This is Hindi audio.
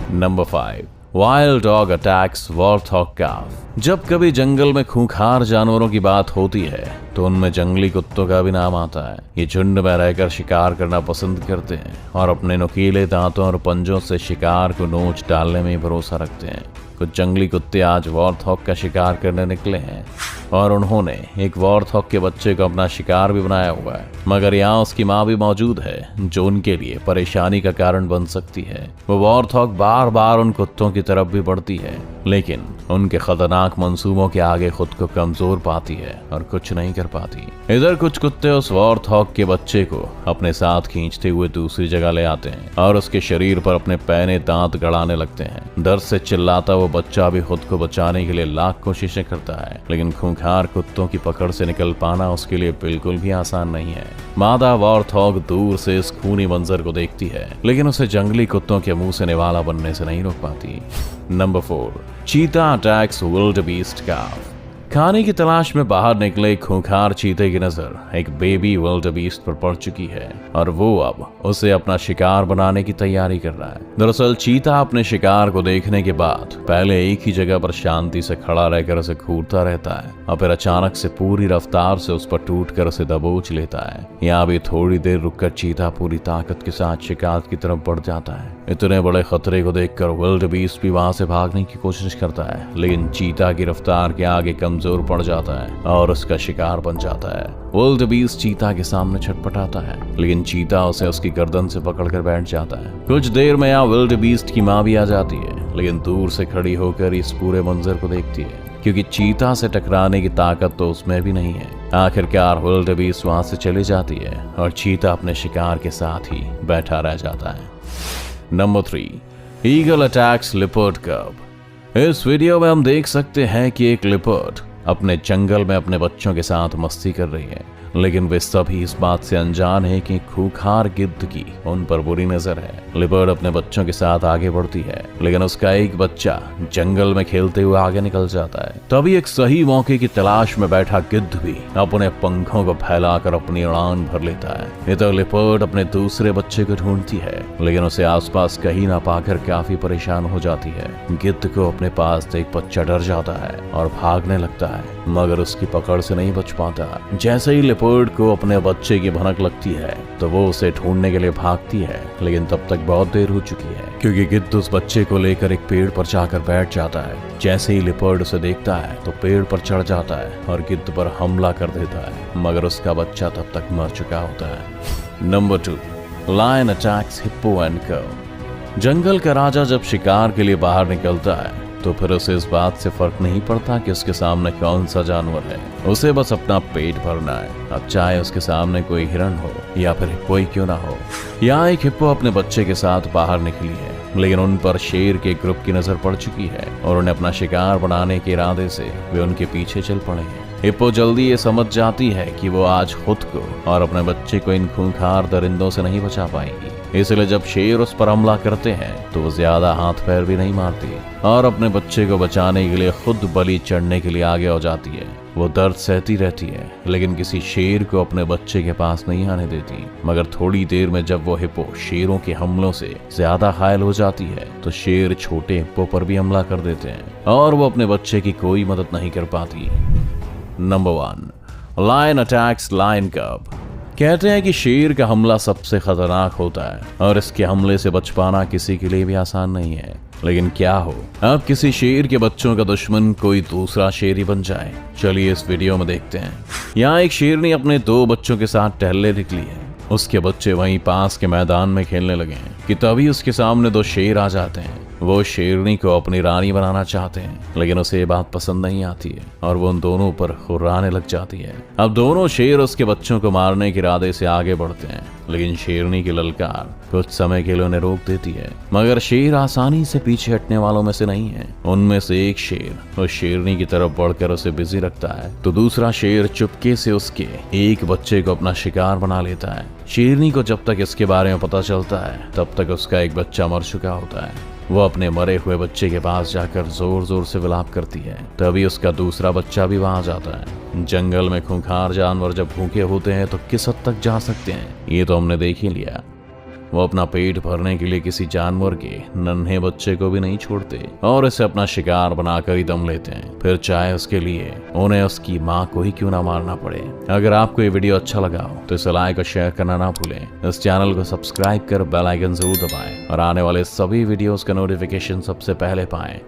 Number 5, wild dog attacks warthog calf. जब कभी जंगल में खूंखार जानवरों की बात होती है तो उनमें जंगली कुत्तों का भी नाम आता है। ये झुंड में रहकर शिकार करना पसंद करते हैं और अपने नुकीले दांतों और पंजों से शिकार को नोच डालने में भरोसा रखते हैं। कुछ जंगली कुत्ते आज वॉर्थॉग का शिकार करने निकले हैं और उन्होंने एक वॉर्थॉग के बच्चे को अपना शिकार भी बनाया हुआ है, मगर यहाँ उसकी माँ भी मौजूद है जो उनके लिए परेशानी का कारण बन सकती है। वो वॉर्थॉग बार बार उन कुत्तों की तरफ भी बढ़ती है, लेकिन उनके खतरनाक मंसूबों के आगे खुद को कमजोर पाती है और कुछ नहीं कर पाती। इधर कुछ कुत्ते उस वॉर्थॉग के बच्चे को अपने साथ खींचते हुए दूसरी जगह ले आते हैं और उसके शरीर पर अपने पैने दांत गड़ाने लगते हैं। दर्द से चिल्लाता वो बच्चा भी खुद को बचाने के लिए लाख कोशिशें करता है, लेकिन खूंखार कुत्तों की पकड़ से निकल पाना उसके लिए बिल्कुल भी आसान नहीं है। मादा वॉर्थॉग दूर से इस खूनी मंजर को देखती है, लेकिन उसे जंगली कुत्तों के मुंह से निवाला बनने से नहीं रोक पाती। नंबर 4, चीता अटैक्स विल्डबीस्ट काफ। खाने की तलाश में बाहर निकले एक खूंखार चीते की नजर एक बेबी विल्डबीस्ट पर पड़ चुकी है और वो अब उसे अपना शिकार बनाने की तैयारी कर रहा है। दरअसल चीता अपने शिकार को देखने के बाद पहले एक ही जगह पर शांति से खड़ा रहकर उसे घूरता रहता है और फिर अचानक से पूरी रफ्तार से उस पर टूटकर उसे दबोच लेता है। यहाँ भी थोड़ी देर रुककर चीता पूरी ताकत के साथ शिकार की तरफ बढ़ जाता है। इतने बड़े खतरे को देखकर विल्डबीस्ट भी वहां से भागने की कोशिश करता है, लेकिन चीता की रफ्तार के आगे कमजोर पड़ जाता है और उसका शिकार बन जाता है। विल्डबीस्ट चीता के सामने छटपटाता है, लेकिन चीता उसे उसकी गर्दन से पकड़कर बैठ जाता है। कुछ देर में यहाँ विल्डबीस्ट की माँ भी आ जाती है, लेकिन दूर से खड़ी होकर इस पूरे मंजर को देखती है, क्योंकि चीता से टकराने की ताकत तो उसमें भी नहीं है। आखिरकार विल्डबीस्ट वहां से चली जाती है और चीता अपने शिकार के साथ ही बैठा रह जाता है। नंबर 3, ईगल अटैक्स लिपर्ड कब। इस वीडियो में हम देख सकते हैं कि एक लिपर्ड अपने जंगल में अपने बच्चों के साथ मस्ती कर रही है, लेकिन वे सभी इस बात से अनजान है कि खूंखार गिद्ध की उन पर बुरी नजर है। लिपर्ड अपने बच्चों के साथ आगे बढ़ती है, लेकिन उसका एक बच्चा जंगल में खेलते हुए आगे निकल जाता है। तभी एक सही मौके की तलाश में बैठा गिद्ध भी अपने पंखों को फैलाकर अपनी उड़ान भर लेता है। इधर लिपर्ड अपने दूसरे बच्चे को ढूंढती है, लेकिन उसे आसपास कहीं ना पाकर काफी परेशान हो जाती है। गिद्ध को अपने पास देख बच्चा डर जाता है और भागने लगता है, मगर उसकी पकड़ से नहीं बच पाता। जैसे ही लिपर्ड को अपने बच्चे की भनक लगती है तो वो उसे ढूंढने के लिए भागती है, लेकिन तब तक बहुत देर हो चुकी है, क्योंकि गिद्ध उस बच्चे को लेकर एक पेड़ पर जाकर बैठ जाता है। जैसे ही लिपर्ड उसे देखता है तो पेड़ पर चढ़ जाता है और गिद्ध पर हमला कर देता है, मगर उसका बच्चा तब तक मर चुका होता है। Number 2, lion attacks hippo and cow. जंगल का राजा जब शिकार के लिए बाहर निकलता है तो फिर उसे इस बात से फर्क नहीं पड़ता कि उसके सामने कौन सा जानवर है, उसे बस अपना पेट भरना है। अब चाहे उसके सामने कोई हिरण हो या फिर कोई क्यों ना हो। यहाँ एक हिप्पो अपने बच्चे के साथ बाहर निकली है, लेकिन उन पर शेर के ग्रुप की नजर पड़ चुकी है और उन्हें अपना शिकार बनाने के इरादे से वे उनके पीछे चल पड़े हैं। हिप्पो जल्दी ये समझ जाती है कि वो आज खुद को और अपने बच्चे को इन खूंखार दरिंदों से नहीं बचा पाएंगी, इसलिए जब शेर उस पर हमला करते हैं तो वो ज्यादा हाथ पैर भी नहीं मारती और अपने बच्चे को बचाने के लिए खुद बलि चढ़ने के लिए आगे हो जाती है। वो दर्द सहती रहती है, लेकिन किसी शेर को अपने बच्चे के पास नहीं आने देती। मगर थोड़ी देर में जब वो हिप्पो शेरों के हमलों से ज्यादा घायल हो जाती है तो शेर छोटे हिप्पो पर भी हमला कर देते हैं और वो अपने बच्चे की कोई मदद नहीं कर पाती। नंबर 1, लायन अटैक्स लायन कब। कहते हैं कि शेर का हमला सबसे खतरनाक होता है और इसके हमले से बच पाना किसी के लिए भी आसान नहीं है, लेकिन क्या हो अब किसी शेर के बच्चों का दुश्मन कोई दूसरा शेर ही बन जाए। चलिए इस वीडियो में देखते हैं। यहाँ एक शेरनी अपने 2 बच्चों के साथ टहलने निकली है। उसके बच्चे वहीं पास के मैदान में खेलने लगे हैं कि तभी उसके सामने 2 शेर आ जाते हैं। वो शेरनी को अपनी रानी बनाना चाहते हैं, लेकिन उसे ये बात पसंद नहीं आती है और वो उन दोनों पर खुर्राने लग जाती है। अब दोनों शेर उसके बच्चों को मारने के इरादे से आगे बढ़ते हैं, लेकिन शेरनी की ललकार कुछ समय के लिए उन्हें रोक देती है। मगर शेर आसानी से पीछे हटने वालों में से नहीं है। उनमें से एक शेर उस शेरनी की तरफ बढ़कर उसे बिजी रखता है तो दूसरा शेर चुपके से उसके एक बच्चे को अपना शिकार बना लेता है। शेरनी को जब तक इसके बारे में पता चलता है तब तक उसका एक बच्चा मर चुका होता है। वो अपने मरे हुए बच्चे के पास जाकर जोर जोर से विलाप करती है। तभी उसका दूसरा बच्चा भी वहां जाता है। जंगल में खूंखार जानवर जब भूखे होते हैं तो किस हद तक जा सकते हैं ये तो हमने देख ही लिया। वो अपना पेट भरने के लिए किसी जानवर के नन्हे बच्चे को भी नहीं छोड़ते और इसे अपना शिकार बनाकर ही दम लेते हैं, फिर चाहे उसके लिए उन्हें उसकी माँ को ही क्यों ना मारना पड़े। अगर आपको ये वीडियो अच्छा लगा हो तो इसे लाइक और शेयर करना ना भूलें। इस चैनल को सब्सक्राइब कर बेल आइकन जरूर दबाएं और आने वाले सभी वीडियोस का नोटिफिकेशन सबसे पहले पाएं।